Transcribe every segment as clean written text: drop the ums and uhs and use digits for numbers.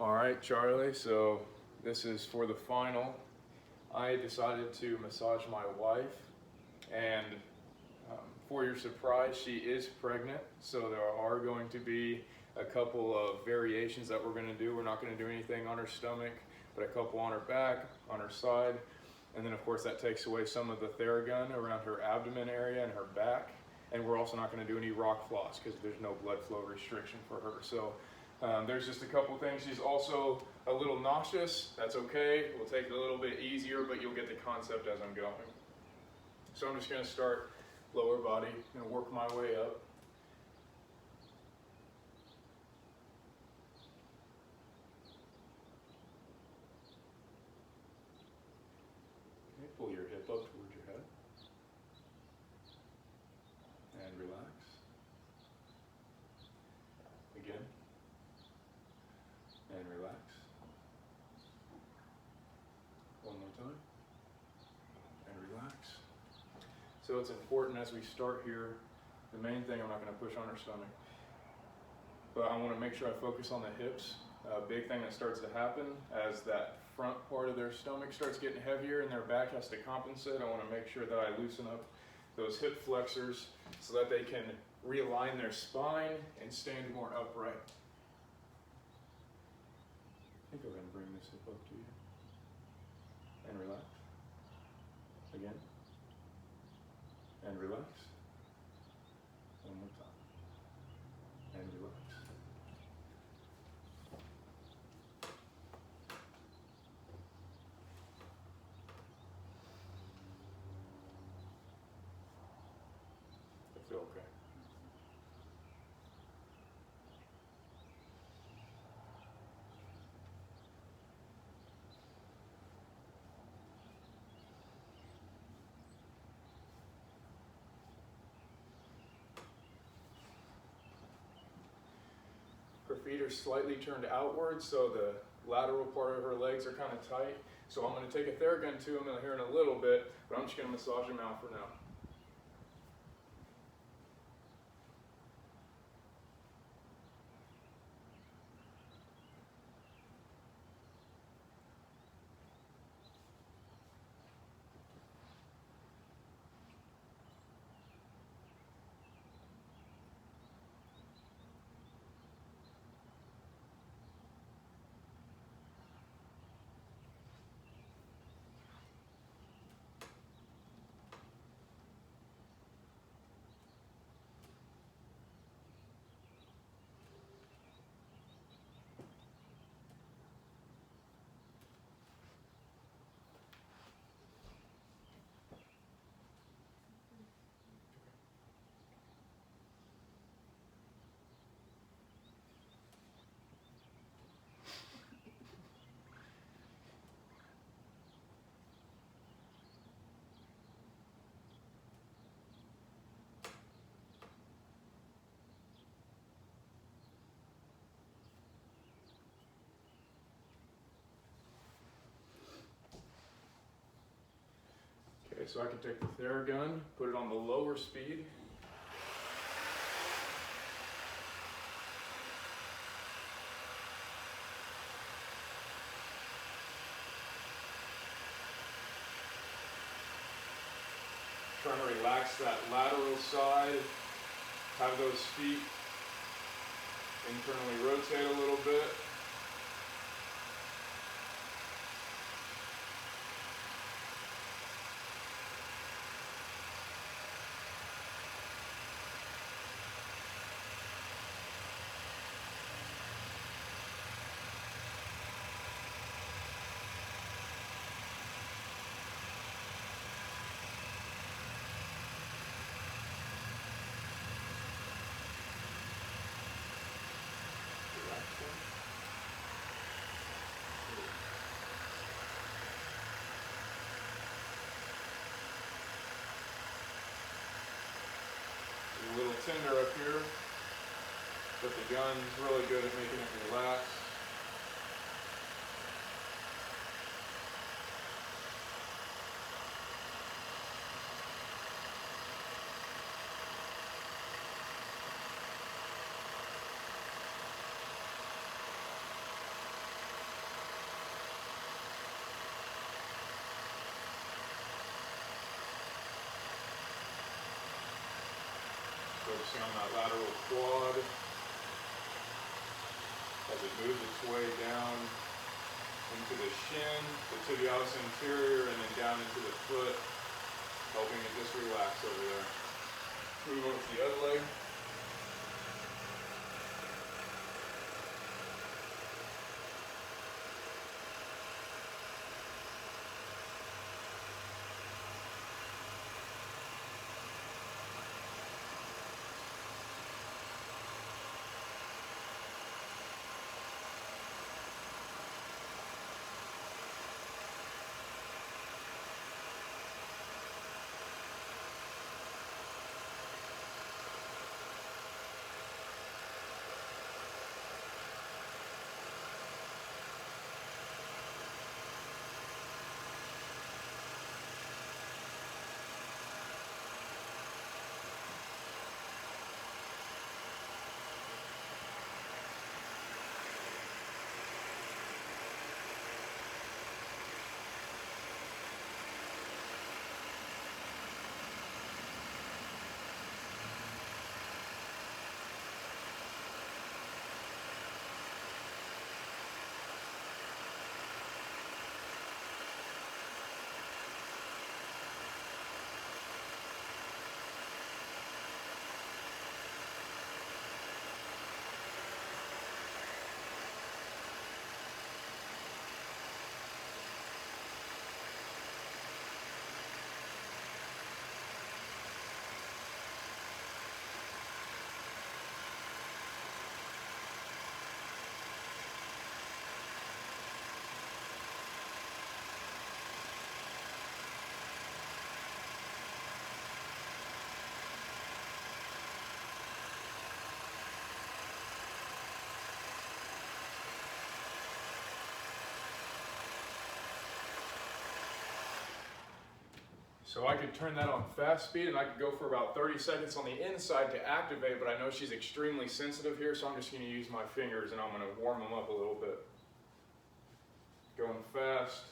All right, Charlie, so this is for the final. I decided to massage my wife, and for your surprise, she is pregnant, so there are going to be a couple of variations that we're going to do. We're not going to do anything on her stomach, but a couple on her back, on her side, and then of course that takes away some of the Theragun around her abdomen area and her back, and we're also not going to do any rock floss because there's no blood flow restriction for her. So there's just a couple things. She's also a little nauseous. That's okay. We'll take it a little bit easier, but you'll get the concept as I'm going. So I'm just going to start lower body and work my way up. Okay, pull your hip up towards your head. And relax. Again. And relax. One more time. And relax. So it's important as we start here, the main thing, I'm not going to push on her stomach, but I want to make sure I focus on the hips. A big thing that starts to happen as that front part of their stomach starts getting heavier and their back has to compensate, I want to make sure that I loosen up those hip flexors so that they can realign their spine and stand more upright. I think I'm going to bring this hip up to you. And relax. Again. And relax. One more time. And relax. I feel okay. Her feet are slightly turned outward, so the lateral part of her legs are kind of tight. So I'm going to take a Theragun to them here in a little bit, but I'm just going to massage them out for now. Okay, so I can take the Theragun, put it on the lower speed. Trying to relax that lateral side, have those feet internally rotate a little bit. A little tender up here, but the gun's really good at making it relax. working on that lateral quad as it moves its way down into the shin, the tibialis anterior, and then down into the foot, helping it just relax over there. Move over to the other leg. So I could turn that on fast speed and I could go for about 30 seconds on the inside to activate, but I know she's extremely sensitive here, so I'm just going to use my fingers and I'm going to warm them up a little bit. Going fast.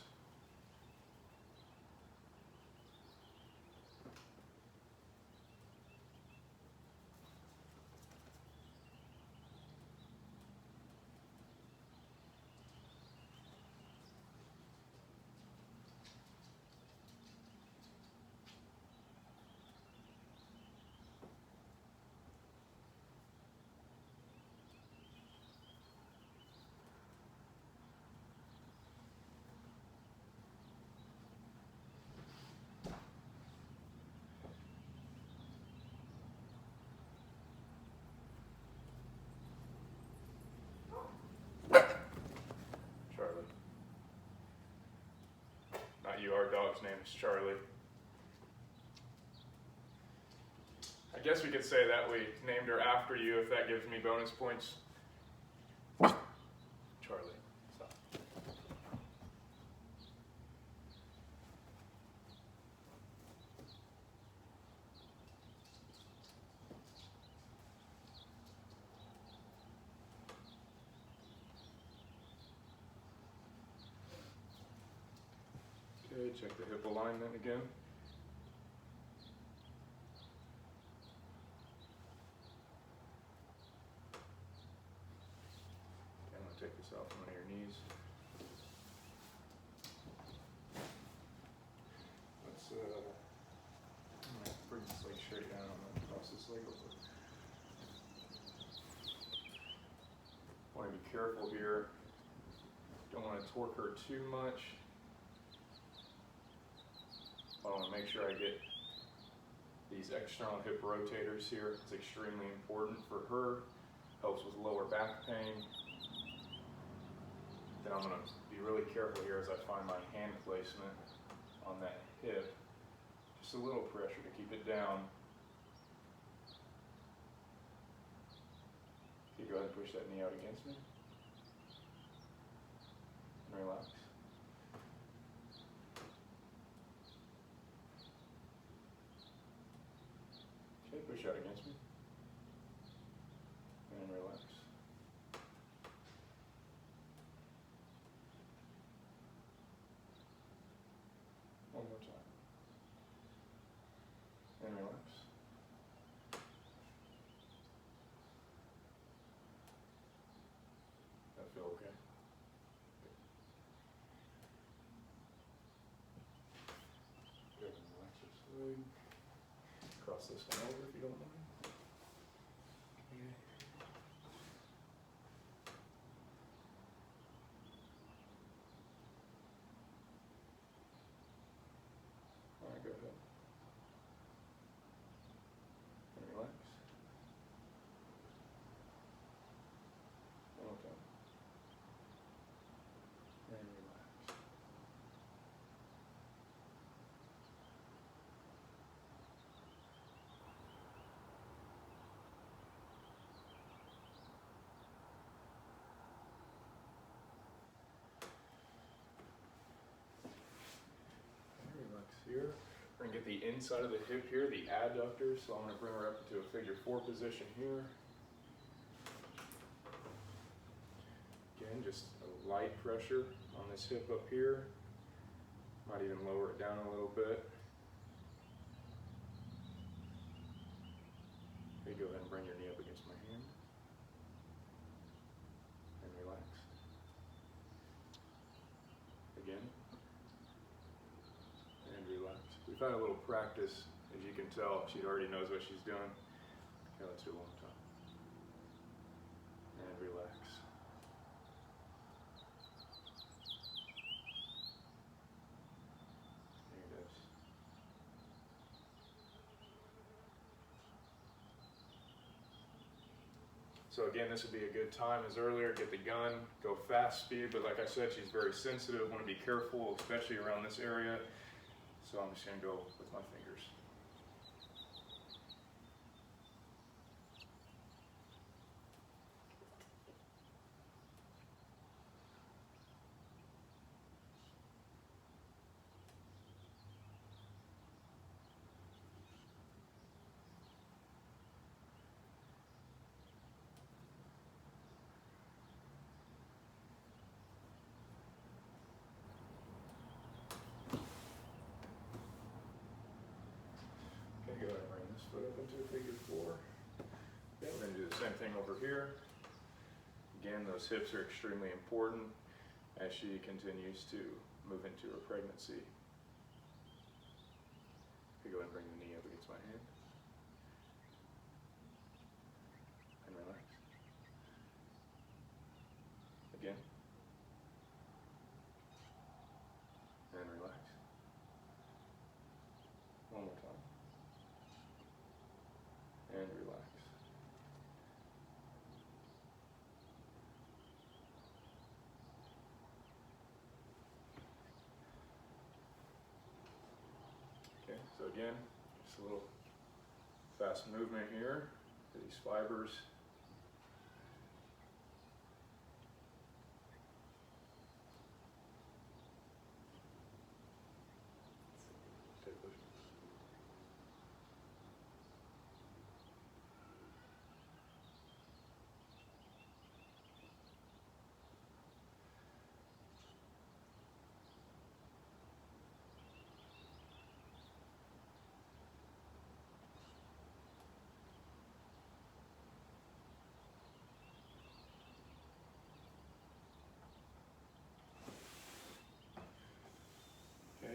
Not you, our dog's name is Charlie. I guess we could say that we named her after you if that gives me bonus points. Charlie, stop. Okay, check the hip alignment again. I'm going to take this off one of your knees. Let's I'm going to bring this leg straight down. I'm going to cross this leg over. Want to be careful here. Don't want to torque her too much. I want to make sure I get these external hip rotators here. It's extremely important for her. Helps with lower back pain. Then I'm going to be really careful here as I find my hand placement on that hip. Just a little pressure to keep it down. Okay, go ahead and push that knee out against me. And relax. Okay, push out against me. And relax. One more time. And relax. Feel okay? Good. Relax your leg. Cross this one over if you don't mind. Okay. All right, go ahead. And relax. One more time. And relax. Relax here. We're going to get the inside of the hip here, the adductors. So I'm going to bring her up into a figure 4 position here. Again, just a light pressure on this hip up here. Might even lower it down a little bit. Okay, go ahead and bring your knee up against my hand. And relax. Again. And relax. We've had a little practice. As you can tell, she already knows what she's doing. Okay, let's do it one more time. And relax. There it is. So again, this would be a good time as earlier, get the gun, go fast speed, but like I said, she's very sensitive, want to be careful, especially around this area. So I'm just going to go with my fingers. Okay, go ahead and bring this foot up into a figure 4. Okay, we're going to do the same thing over here. Again, those hips are extremely important as she continues to move into her pregnancy. Okay, go ahead and bring the knee up against my hand. And relax. Again. And relax. One more time. And relax. Okay, so again, just a little fast movement here for these fibers.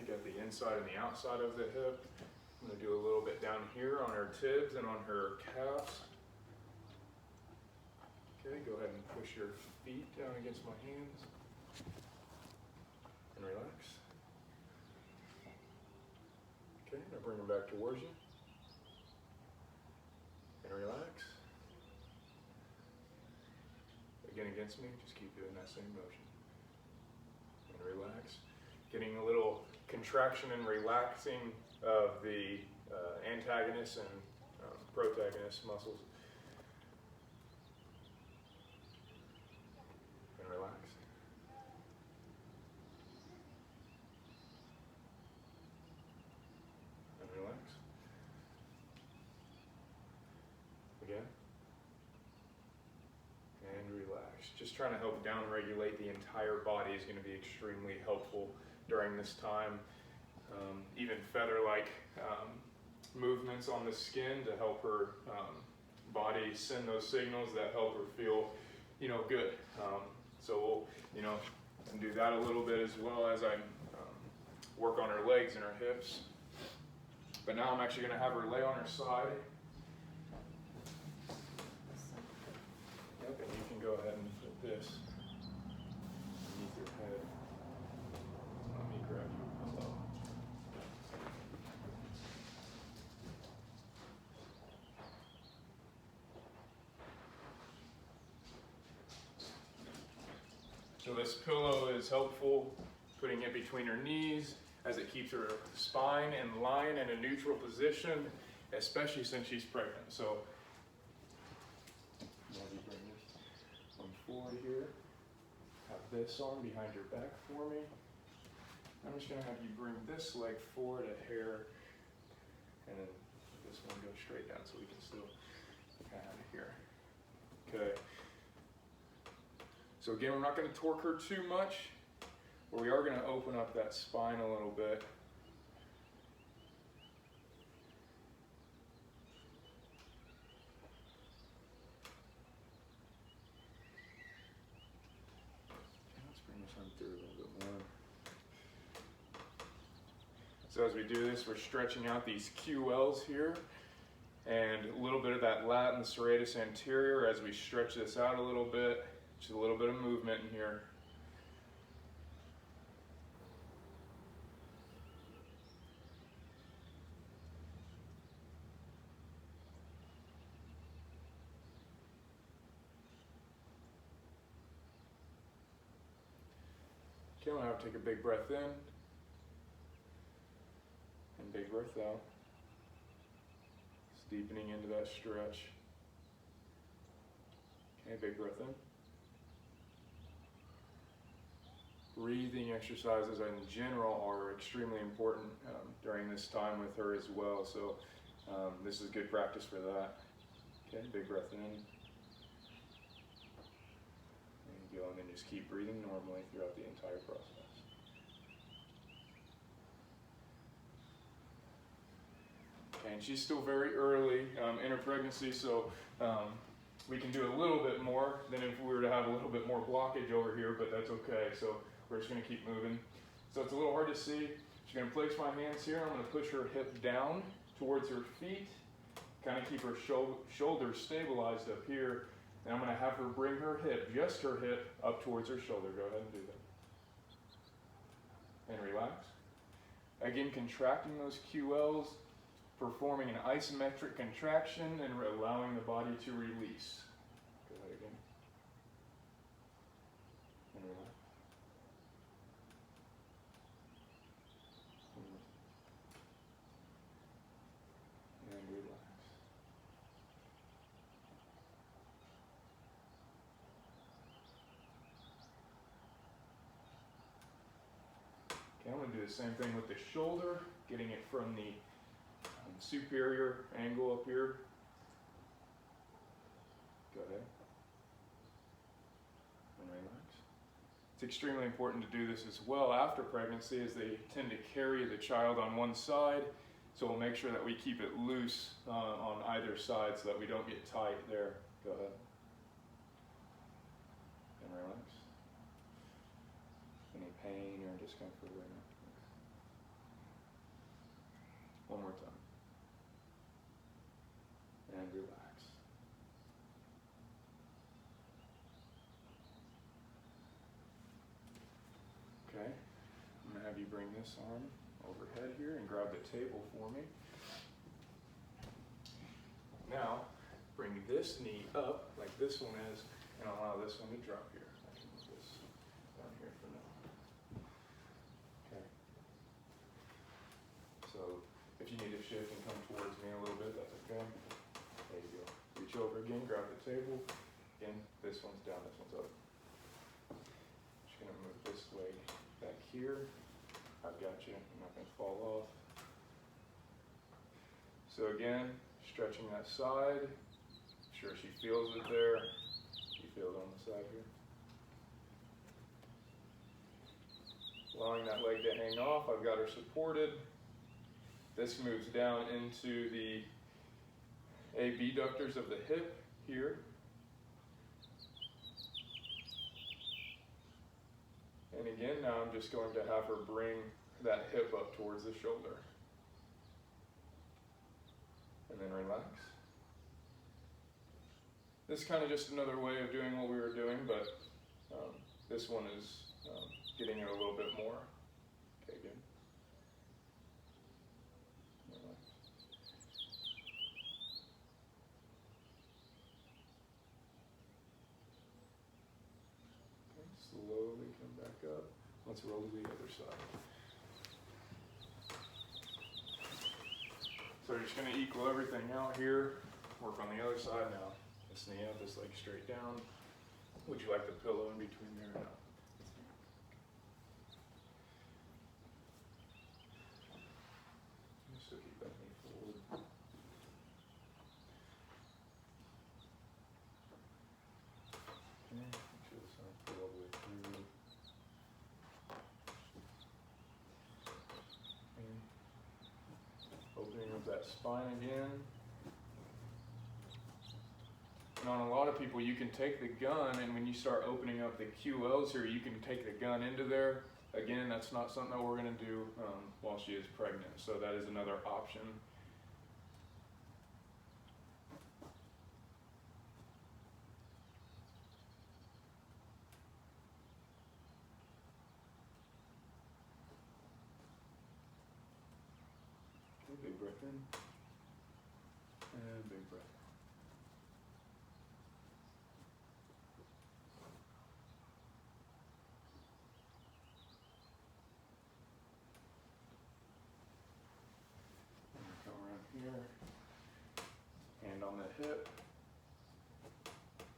Got the inside and the outside of the hip. I'm going to do a little bit down here on her tibs and on her calves. Okay, go ahead and push your feet down against my hands. And relax. Okay, now bring them back towards you. And relax. Again against me, just keep doing that same motion. And relax. Getting a little contraction and relaxing of the antagonist and protagonist muscles. And relax. And relax. Again. And relax. Just trying to help down regulate the entire body is going to be extremely helpful during this time. Even feather-like movements on the skin to help her body send those signals that help her feel, good. So we'll, and do that a little bit as well as I work on her legs and her hips. But now I'm actually going to have her lay on her side. Yep, and you can go ahead and put this underneath your head. Let me grab you a pillow. So this pillow is helpful, putting it between her knees as it keeps her spine in line in a neutral position, especially since she's pregnant. So let me bring this on forward here. Have this arm behind your back for me. I'm just going to have you bring this leg forward a hair, and then this one goes straight down so we can still kind of have it here. Okay. So again, we're not going to torque her too much, but we are going to open up that spine a little bit. Let's bring this on through a little bit more. So as we do this, we're stretching out these QLs here, and a little bit of that lat and serratus anterior as we stretch this out a little bit. Just a little bit of movement in here. Okay, I'm going to have to take a big breath in and big breath out. Just deepening into that stretch. Okay, big breath in. Breathing exercises in general are extremely important during this time with her as well, so this is good practice for that. Okay, big breath in. There you go, and then just keep breathing normally throughout the entire process. Okay, and she's still very early in her pregnancy, so we can do a little bit more than if we were to have a little bit more blockage over here, but that's okay. So we're just going to keep moving. So it's a little hard to see. She's going to place my hands here. I'm going to push her hip down towards her feet, kind of keep her shoulders stabilized up here. And I'm going to have her bring her hip, just her hip, up towards her shoulder. Go ahead and do that. And relax. Again, contracting those QLs, performing an isometric contraction, and allowing the body to release. Go ahead again. And relax. And relax. Okay, I'm going to do the same thing with the shoulder, getting it from the superior angle up here. Go ahead. And relax. It's extremely important to do this as well after pregnancy, as they tend to carry the child on one side. So we'll make sure that we keep it loose on either side so that we don't get tight there. Go ahead. And relax. Any pain or discomfort right now? One more time. And relax. Okay, I'm going to have you bring this arm overhead here and grab the table for me. Now, bring this knee up like this one is and allow this one to drop here. I can move this down here for now. Okay. So, if you need to shift and come towards me a little bit, that's okay. There you go. Reach over again, grab the table. Again, this one's down, this one's up. Just gonna move this leg back here. I've got you, I'm not gonna fall off. So again, stretching that side. Make sure she feels it there. You feel it on the side here. Allowing that leg to hang off, I've got her supported. This moves down into the abductors of the hip here. And again, now I'm just going to have her bring that hip up towards the shoulder. And then relax. This is kind of just another way of doing what we were doing, but this one is getting it a little bit more. Okay, good. Relax. Okay, slowly come back up. Let's roll to the other side. So you're just going to equal everything out here. Work on the other side now. This knee up, this leg straight down. Would you like the pillow in between there or not? So keep that knee forward. Okay, make sure this arm pull all the way through. Okay. Opening up that spine again. And on a lot of people, you can take the gun, and when you start opening up the QLs here, you can take the gun into there. Again, that's not something that we're going to do while she is pregnant, so that is another option. Okay, big breath in, and big breath out. Here, hand on the hip,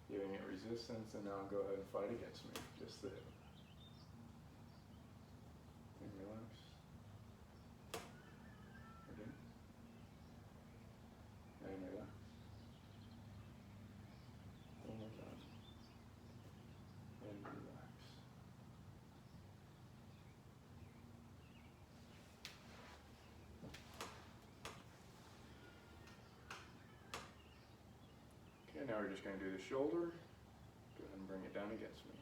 giving it resistance, and now go ahead and fight against me, just the hip. And relax. Again. And relax. One more time. And relax. Okay, now we're just going to do the shoulder. Go ahead and bring it down against me.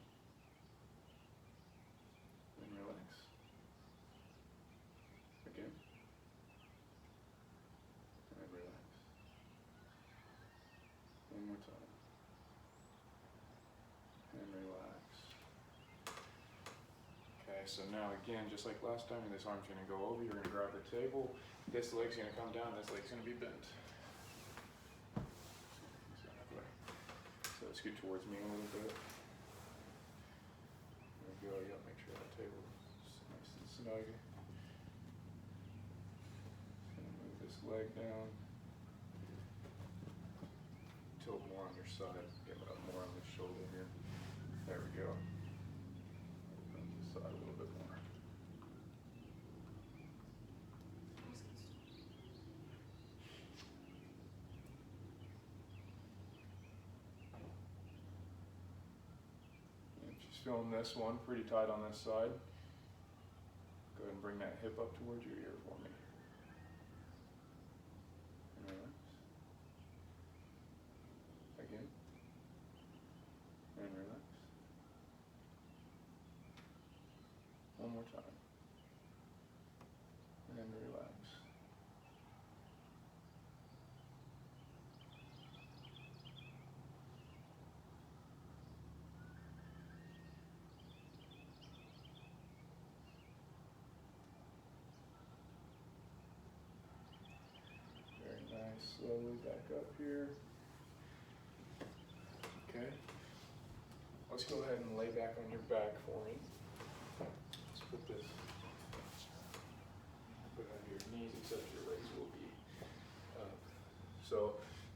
And relax. Again. And relax. One more time. And relax. Okay, so now again, just like last time, this arm's going to go over. You're going to grab the table. This leg's going to come down. This leg's going to be bent. So scoot towards me a little bit. There we go. Yep, make sure that table is nice and snug. Just gonna move this leg down. Tilt more on your side. Get up more on the shoulder here. There we go. On this side a little bit more. Feeling this one pretty tight on this side. Go ahead and bring that hip up towards your ear for me. And relax. Again. And relax. One more time. And relax. Slowly back up here. Okay. Let's go ahead and lay back on your back for me. Let's put this, put it under your knees, except your legs will be up. So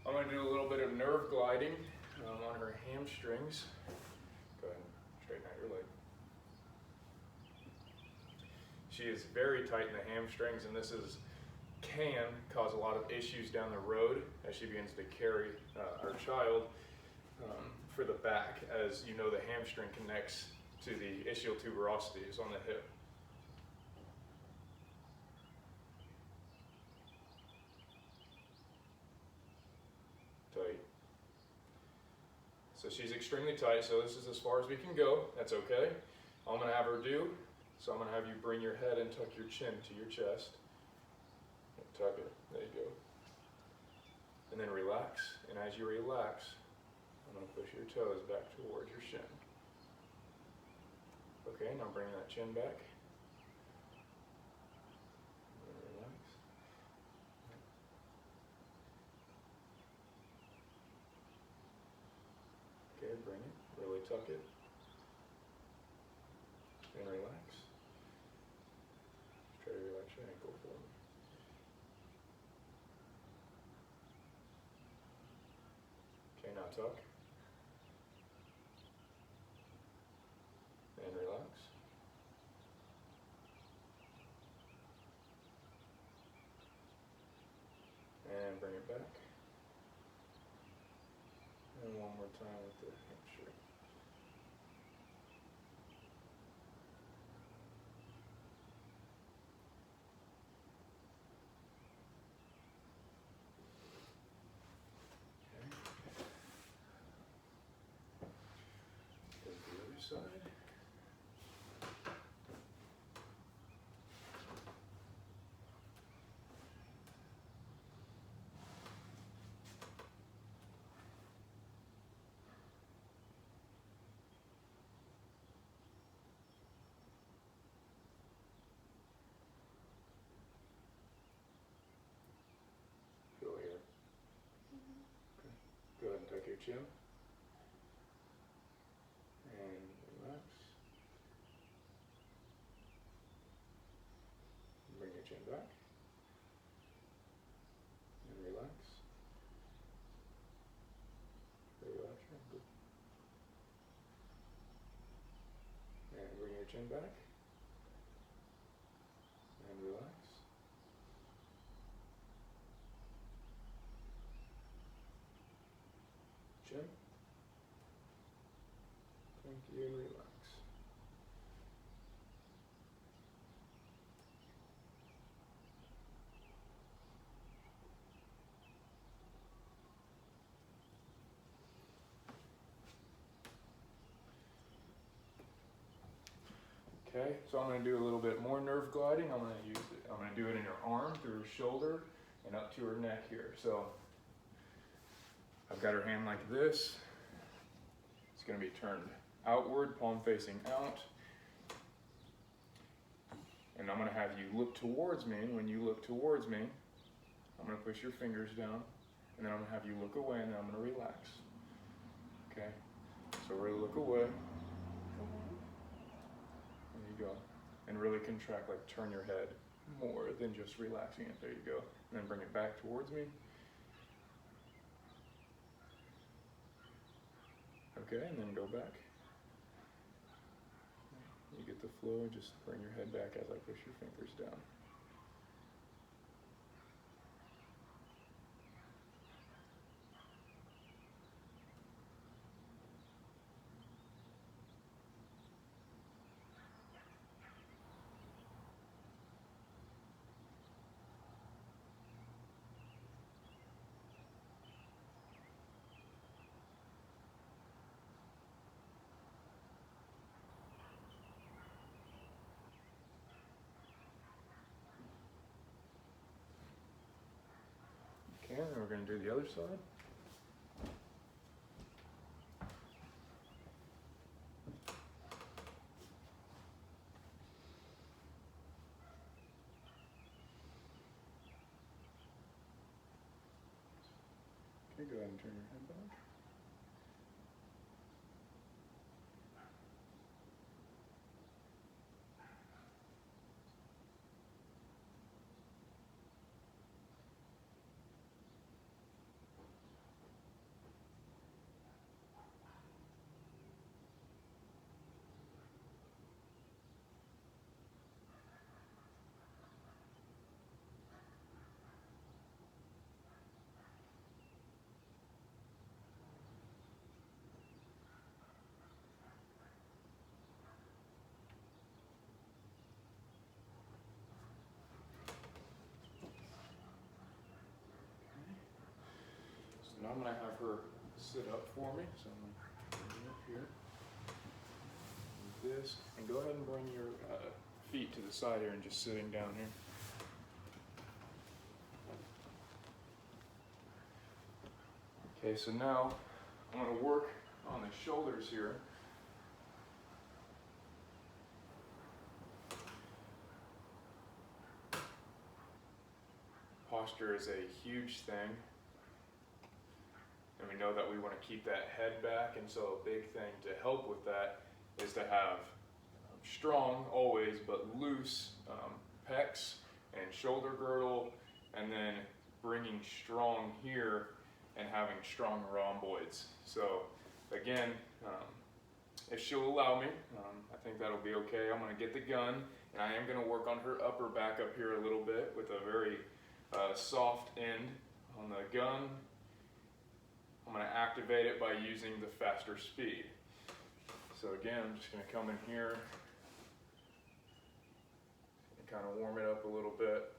I'm going to do a little bit of nerve gliding on her hamstrings. Go ahead and straighten out your leg. She is very tight in the hamstrings, and this can cause a lot of issues down the road as she begins to carry our child for the back. As you know, the hamstring connects to the ischial tuberosities on the hip. Tight. So she's extremely tight, so this is as far as we can go. That's okay. I'm going to have her do, so I'm going to have you bring your head and tuck your chin to your chest. Tuck it, there you go. And then relax, and as you relax, I'm going to push your toes back towards your shin. Okay, now bring that chin back. And relax. Okay, bring it, really tuck it. And relax. Try to relax your ankle for me. Okay, now tuck. And relax. And bring it back. And one more time with the hamstring. Okay. Go to the other side. Feel here. Okay. Go ahead and tuck your chin. And relax. Bring your chin back. And relax. Relax your ankle. And bring your chin back. And relax. Chin. Thank you, and relax. Okay, so I'm going to do a little bit more nerve gliding. I'm going to do it in your arm, through her shoulder, and up to her neck here. So I've got her hand like this. It's going to be turned outward, palm facing out. And I'm going to have you look towards me. When you look towards me, I'm going to push your fingers down, and then I'm going to have you look away, and then I'm going to relax. Okay, so we're going to look away. There you go. And really contract, like turn your head more than just relaxing it. There you go. And then bring it back towards me. Okay, and then go back. You get the flow, just bring your head back as I push your fingers down. Okay, and we're going to do the other side. Okay, go ahead and turn your head back. Now I'm going to have her sit up for me. So I'm going to bring it up here. this. And go ahead and bring your feet to the side here and just sitting down here. Okay, so now I'm going to work on the shoulders here. Posture is a huge thing, and we know that we want to keep that head back, and so a big thing to help with that is to have strong always, but loose pecs and shoulder girdle, and then bringing strong here and having strong rhomboids. So again, if she'll allow me, I think that'll be okay. I'm going to get the gun, and I am going to work on her upper back up here a little bit with a very soft end on the gun. I'm going to activate it by using the faster speed. So again, I'm just going to come in here and kind of warm it up a little bit.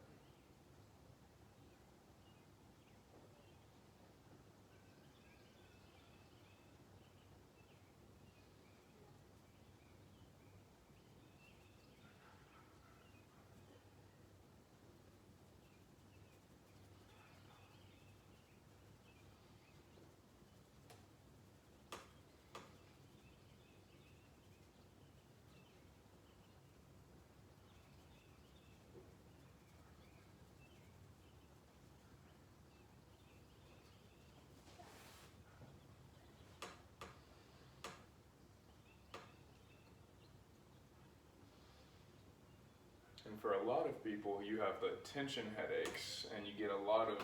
And for a lot of people, you have the tension headaches, and you get a lot of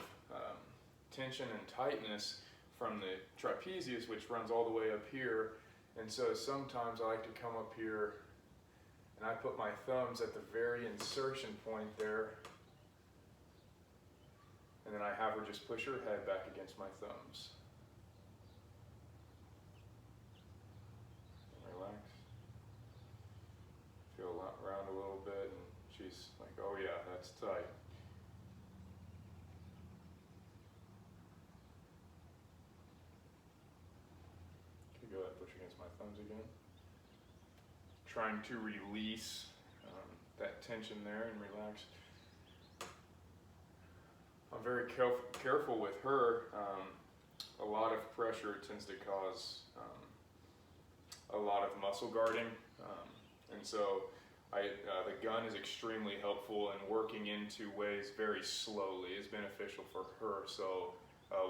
tension and tightness from the trapezius, which runs all the way up here. And so sometimes I like to come up here, and I put my thumbs at the very insertion point there, and then I have her just push her head back against my thumbs. And relax. Feel around a little bit, and she's like, oh yeah, that's tight. Okay, go ahead and push against my thumbs again. Trying to release that tension there and relax. I'm very careful with her. A lot of pressure tends to cause a lot of muscle guarding, and so the gun is extremely helpful, and working into ways very slowly is beneficial for her. So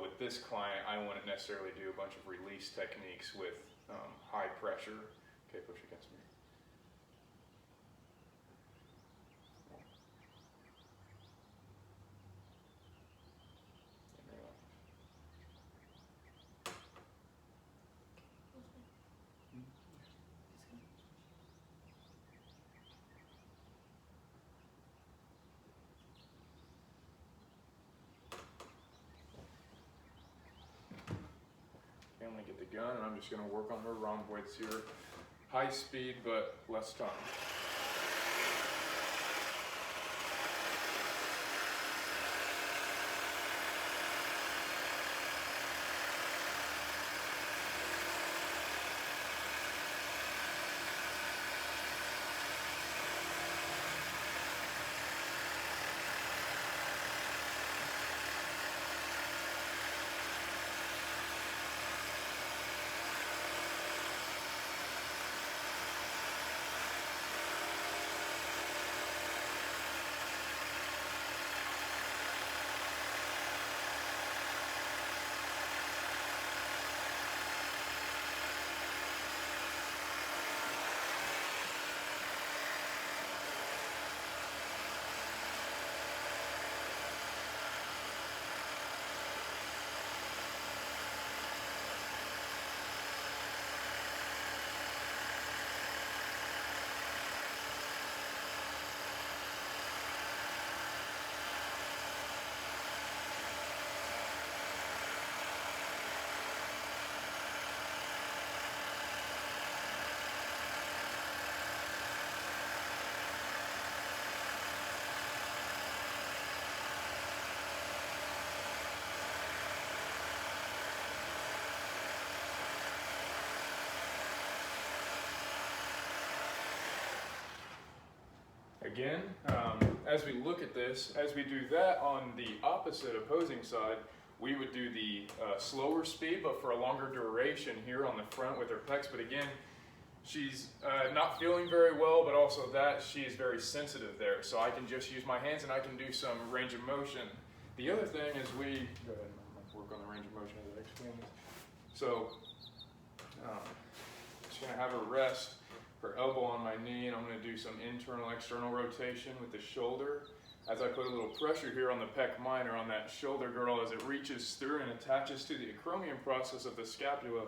with this client, I wouldn't necessarily do a bunch of release techniques with high pressure. Okay, push against me. I'm going to get the gun, and I'm just going to work on her rhomboids here. High speed, but less time. again, as we look at this, as we do that on the opposite opposing side, we would do the slower speed, but for a longer duration here on the front with her pecs. But again, she's not feeling very well, but also that she is very sensitive there. So I can just use my hands and I can do some range of motion. The other thing is go ahead and work on the range of motion as I explain this. So, just gonna have her rest, her elbow on my knee, and I'm gonna do some internal, external rotation with the shoulder. As I put a little pressure here on the pec minor, on that shoulder girdle, as it reaches through and attaches to the acromion process of the scapula,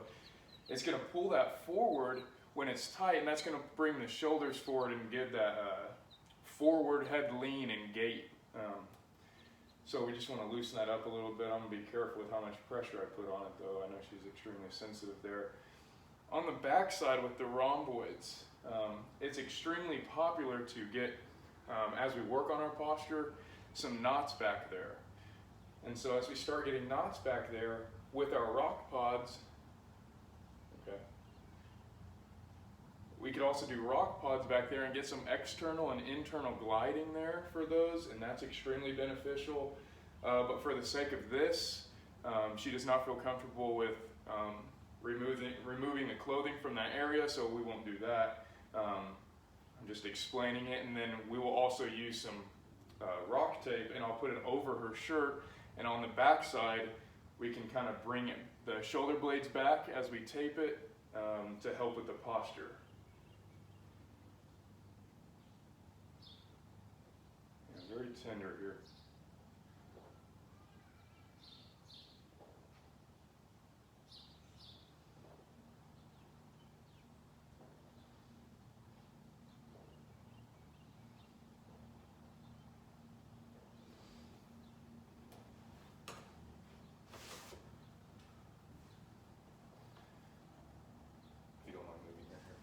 it's gonna pull that forward when it's tight, and that's gonna bring the shoulders forward and give that forward head lean and gait. So we just want to loosen that up a little bit. I'm going to be careful with how much pressure I put on it, though. I know she's extremely sensitive there. On the back side with the rhomboids, it's extremely popular to get, as we work on our posture, some knots back there. And so as we start getting knots back there with our rock pods, okay, we could also do rock pods back there and get some external and internal gliding there for those, and that's extremely beneficial. But for the sake of this, she does not feel comfortable with removing the clothing from that area, so we won't do that. I'm just explaining it, and then we will also use some rock tape, and I'll put it over her shirt, and on the back side, we can kind of bring the shoulder blades back as we tape it to help with the posture. Very tender here. If you don't mind moving your hair.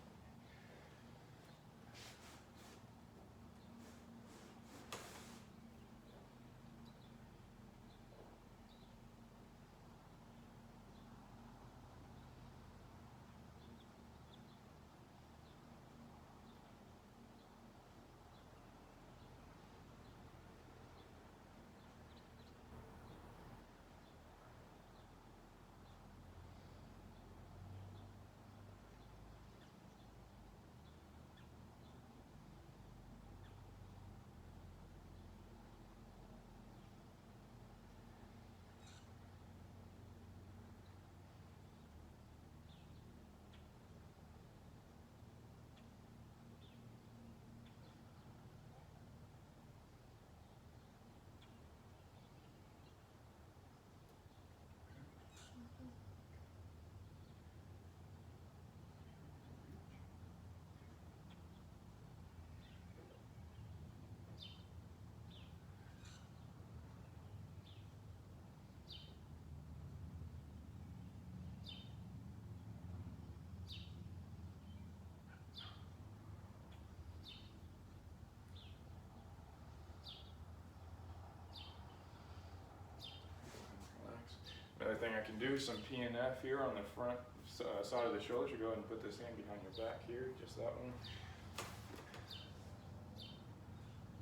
Another thing I can do is some PNF here on the front side of the shoulders. You go ahead and put this hand behind your back here, just that one.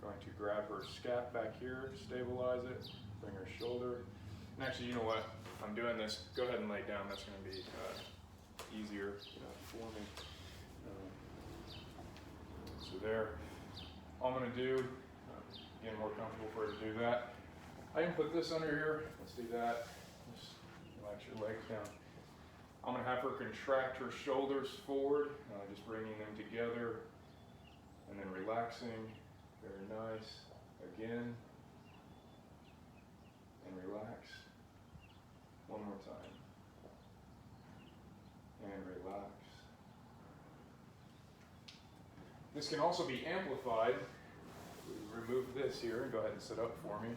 Going to grab her scap back here, stabilize it, bring her shoulder. And actually, you know what? I'm doing this. Go ahead and lay down. That's going to be easier for me. So there. All I'm going to do, again, more comfortable for her to do that. I can put this under here. Let's do that. Just relax your legs down. I'm going to have her contract her shoulders forward, just bringing them together, and then relaxing. Very nice. Again. And relax. One more time. And relax. This can also be amplified. Remove this here and go ahead and sit up for me.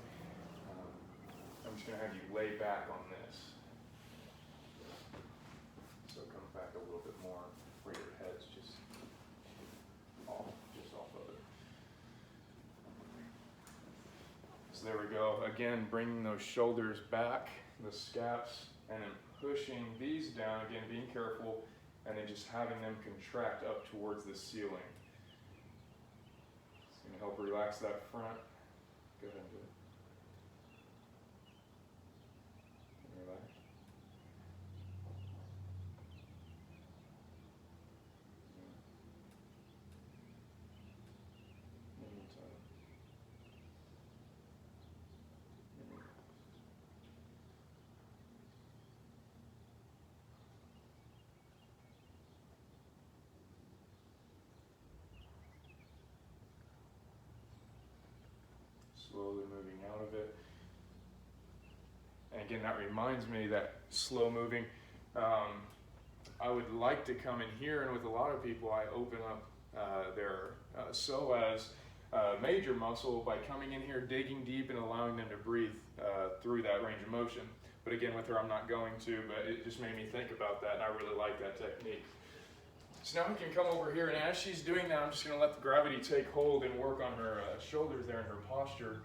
I'm just going to have you lay back on this. So come back a little bit more where your head's just off of it. So there we go. Again, bringing those shoulders back, the scaps, and then pushing these down, again, being careful, and then just having them contract up towards the ceiling. Gonna help relax that front. Go ahead and do it. And relax. One more time. And relax. Slowly moving out of it. And again, that reminds me that slow moving. I would like to come in here, and with a lot of people, I open up their psoas major muscle by coming in here, digging deep, and allowing them to breathe through that range of motion. But again, with her, I'm not going to, but it just made me think about that, and I really like that technique. So now we can come over here, and as she's doing that, I'm just going to let the gravity take hold and work on her shoulders there and her posture.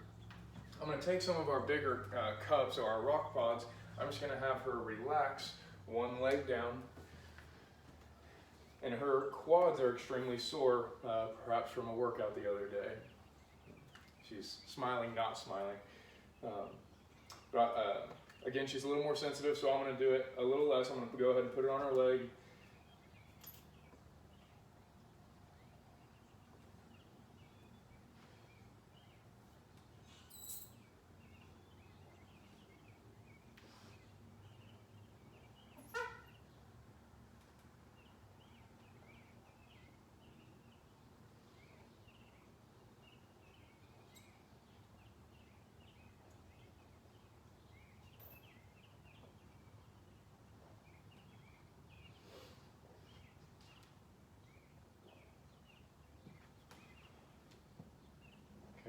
I'm going to take some of our bigger cups, or our rock pods. I'm just going to have her relax one leg down. And her quads are extremely sore, perhaps from a workout the other day. She's smiling, not smiling. Again, she's a little more sensitive, so I'm going to do it a little less. I'm going to go ahead and put it on her leg.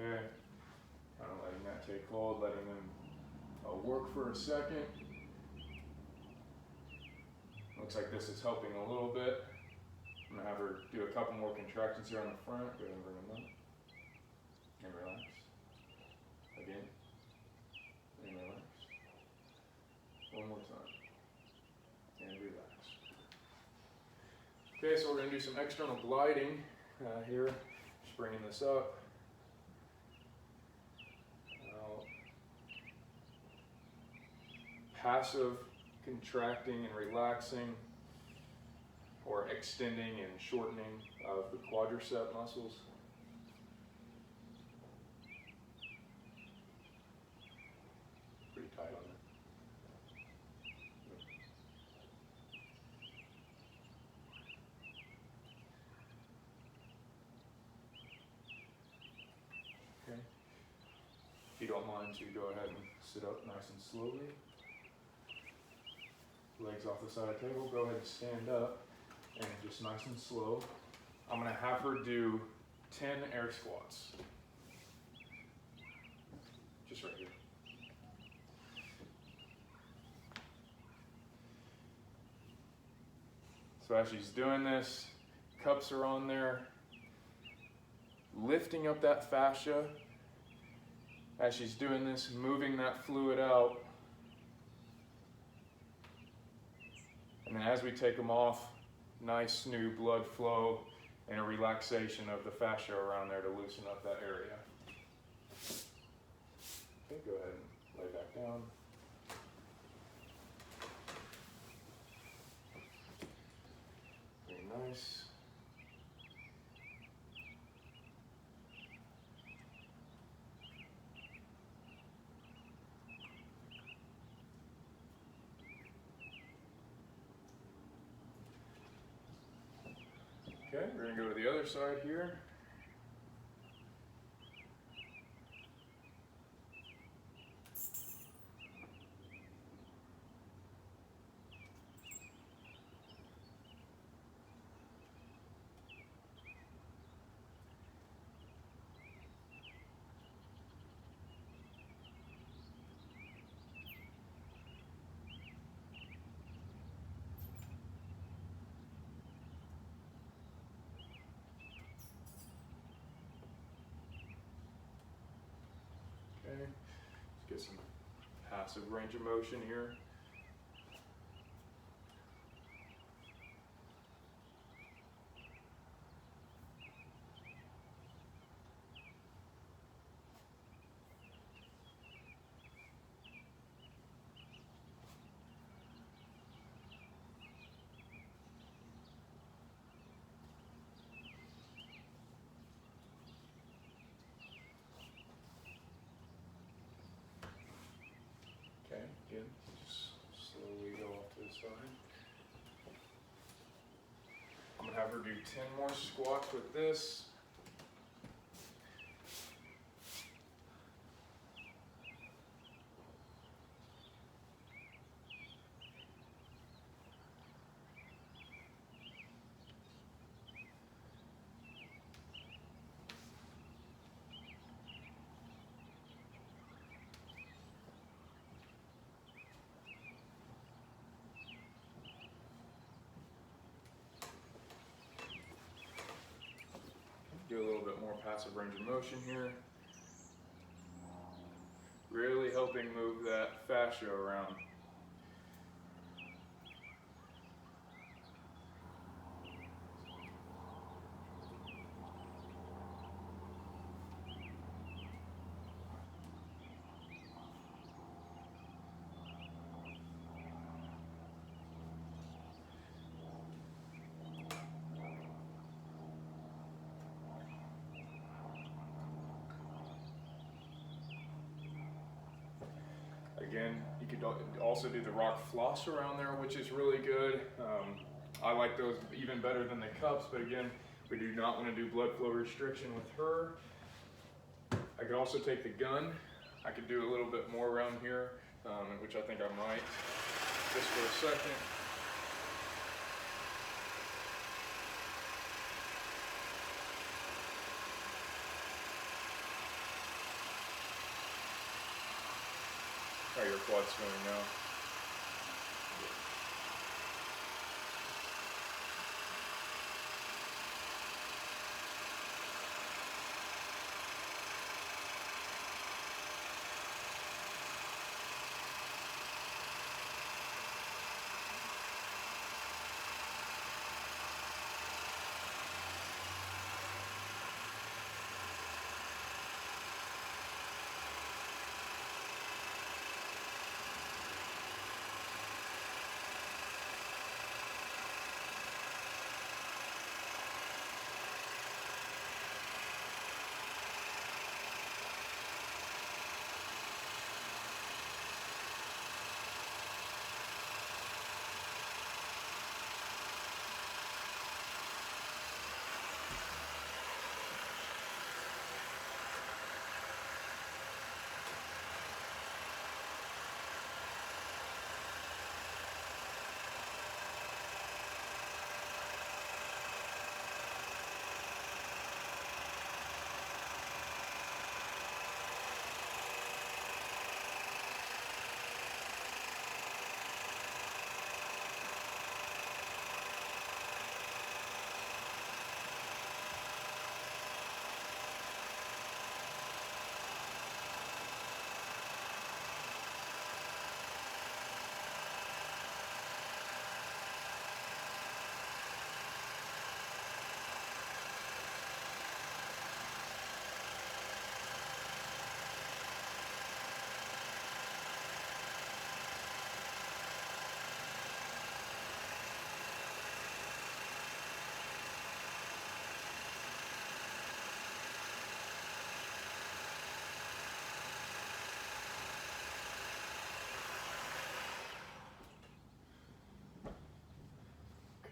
Okay, kind of letting that take hold, letting them work for a second. Looks like this is helping a little bit. I'm going to have her do a couple more contractions here on the front. Go ahead and bring them up. And relax. Again. And relax. One more time. And relax. Okay, so we're going to do some external gliding here. Just bringing this up. Passive contracting and relaxing, or extending and shortening of the quadricep muscles. Pretty tight on it. Okay. If you don't mind, you go ahead and sit up nice and slowly. Legs off the side of the table, go ahead and stand up, and just nice and slow. I'm going to have her do 10 air squats. Just right here. So as she's doing this, cups are on there, lifting up that fascia. As she's doing this, moving that fluid out. And then as we take them off, nice new blood flow and a relaxation of the fascia around there to loosen up that area. Okay, go ahead and lay back down. Very nice. Okay, we're going to go to the other side here. Okay, let's get some passive range of motion here. do 10 more squats with this. Do a little bit more passive range of motion here. Really helping move that fascia around. Again, you could also do the rock floss around there, which is really good. I like those even better than the cups, but again, we do not want to do blood flow restriction with her. I could also take the gun. I could do a little bit more around here, which I think I might, just for a second. How your quad's feeling now?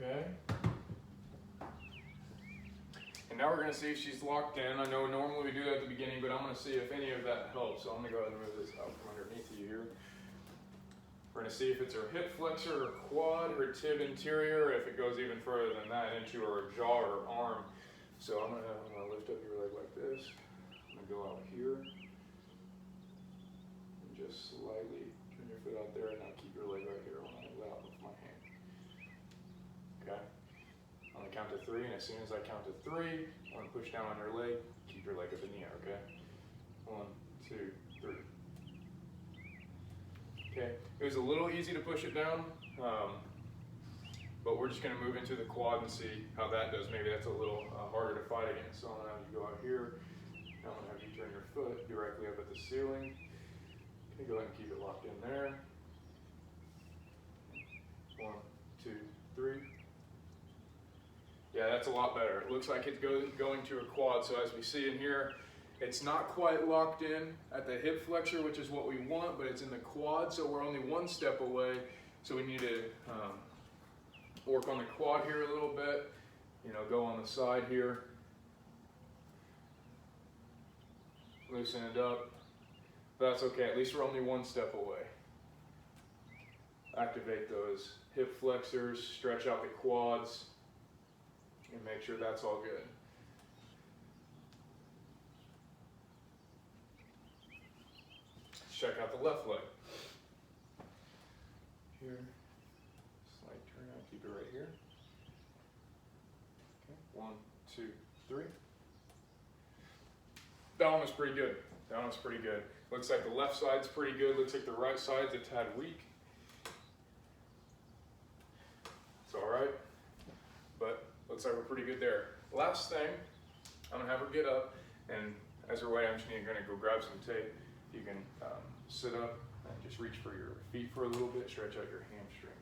Okay. And now we're going to see if she's locked in. I know normally we do that at the beginning, but I'm going to see if any of that helps. So I'm going to go ahead and move this out from underneath you here. We're going to see if it's her hip flexor or quad, her tib interior, if it goes even further than that into her jaw or arm. So I'm going to lift up your leg like this. I'm going to go out here. And just slightly turn your foot out there, and now keep your leg right here when I let out with my hand. Okay? On the count of 3, and as soon as I count to 3, I'm going to push down on your leg, keep your leg up in the air, okay? 1, 2, 3. Okay, it was a little easy to push it down, but we're just going to move into the quad and see how that does. Maybe that's a little harder to fight against. So I'm going to have you go out here. I'm going to have you turn your foot directly up at the ceiling. Okay, go ahead and keep it locked in there. 1, 2, 3. Yeah, that's a lot better. It looks like it's going to a quad. So as we see in here, it's not quite locked in at the hip flexor, which is what we want, but it's in the quad, so we're only one step away. So we need to work on the quad here a little bit. go on the side here, loosen it up. But that's okay, at least we're only one step away. Activate those hip flexors, stretch out the quads, and make sure that's all good. Check out the left leg. Here, slight turn out, keep it right here. Okay, 1, 2, 3. That one was pretty good. That one was pretty good. Looks like the left side's pretty good. Looks like the right side's a tad weak. It's all right, but looks like we're pretty good there. Last thing, I'm gonna have her get up, and as her way, I'm just gonna go grab some tape. You can sit up and just reach for your feet for a little bit, stretch out your hamstrings.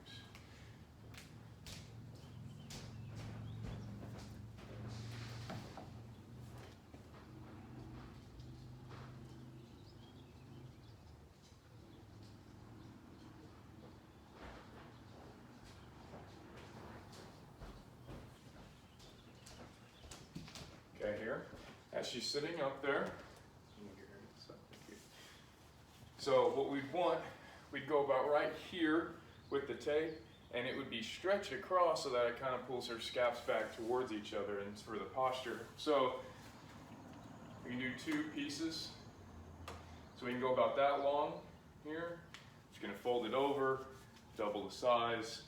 Okay, here, as she's sitting up there, so what we'd go about right here with the tape, and it would be stretched across so that it kind of pulls her scaps back towards each other and for the posture. So we can do 2 pieces. So we can go about that long here. Just gonna fold it over, double the size.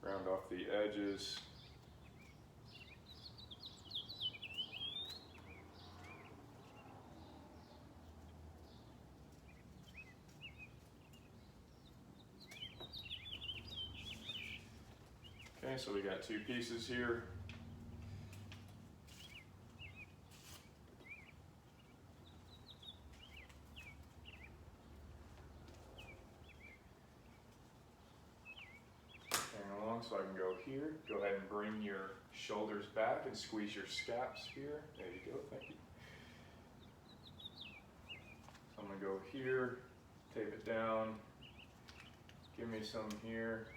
Round off the edges. Okay, so we got 2 pieces here. So I can go here, go ahead and bring your shoulders back and squeeze your scaps here. There you go, thank you. So I'm gonna go here, tape it down, give me some here,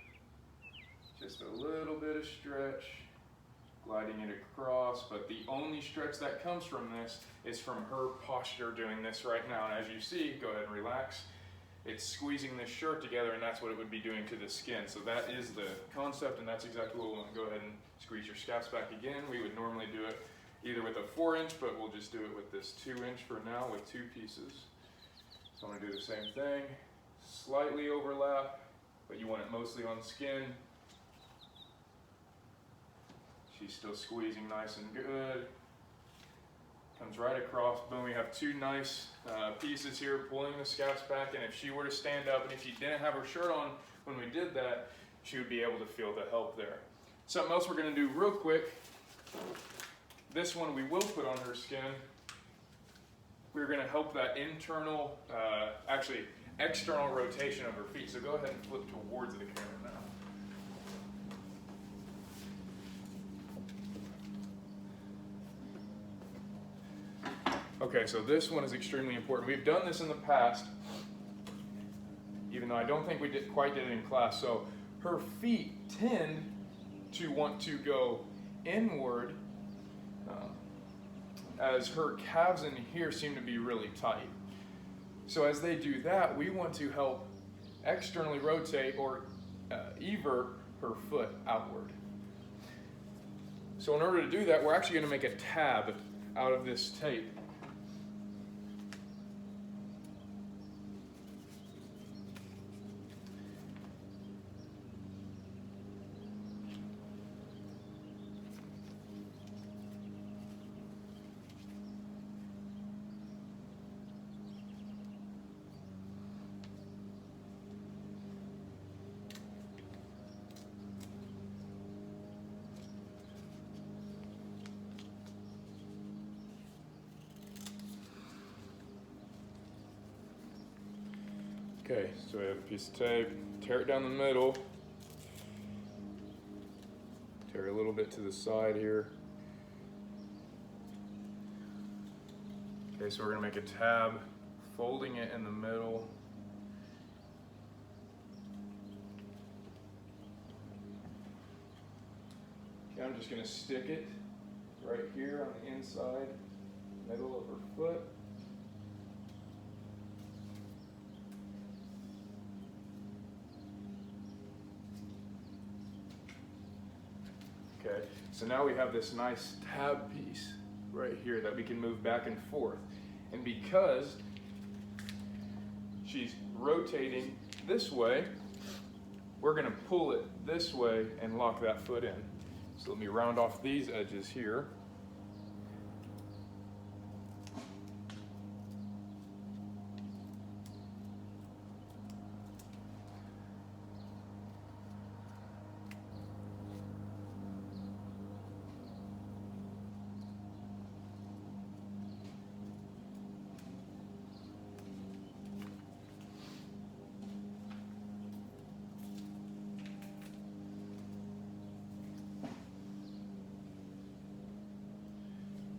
just a little bit of stretch, gliding it across, but the only stretch that comes from this is from her posture doing this right now. And as you see, go ahead and relax. It's squeezing this shirt together, and that's what it would be doing to the skin. So that is the concept, and that's exactly what we want to go ahead and squeeze your scaps back again. We would normally do it either with a 4-inch, but we'll just do it with this 2-inch for now with 2 pieces. So I'm going to do the same thing, slightly overlap, but you want it mostly on skin. She's still squeezing nice and good. Comes right across, boom, we have 2 nice pieces here, pulling the scaps back, and if she were to stand up, and if she didn't have her shirt on when we did that, she would be able to feel the help there. Something else we're gonna do real quick, this one we will put on her skin. We're gonna help that internal, actually external rotation of her feet, so go ahead and flip towards the camera now. Okay, so this one is extremely important. We've done this in the past, even though I don't think we quite did it in class. So her feet tend to want to go inward as her calves in here seem to be really tight. So as they do that, we want to help externally rotate or evert her foot outward. So in order to do that, we're actually going to make a tab out of this tape. Okay, so we have a piece of tape, tear it down the middle, tear a little bit to the side here. Okay, so we're gonna make a tab, folding it in the middle. Okay, I'm just gonna stick it right here on the inside, middle of her foot. Okay, so now we have this nice tab piece right here that we can move back and forth. And because she's rotating this way, we're gonna pull it this way and lock that foot in. So let me round off these edges here.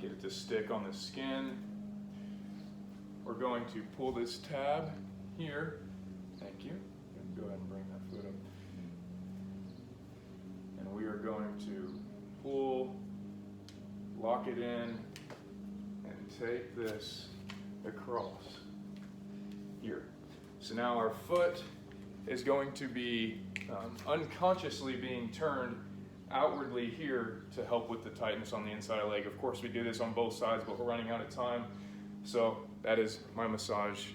Get it to stick on the skin. We're going to pull this tab here. Thank you. Go ahead and bring that foot up. And we are going to pull, lock it in, and take this across here. So now our foot is going to be unconsciously being turned outwardly here to help with the tightness on the inside of the leg. Of course, we do this on both sides, but we're running out of time. So that is my massage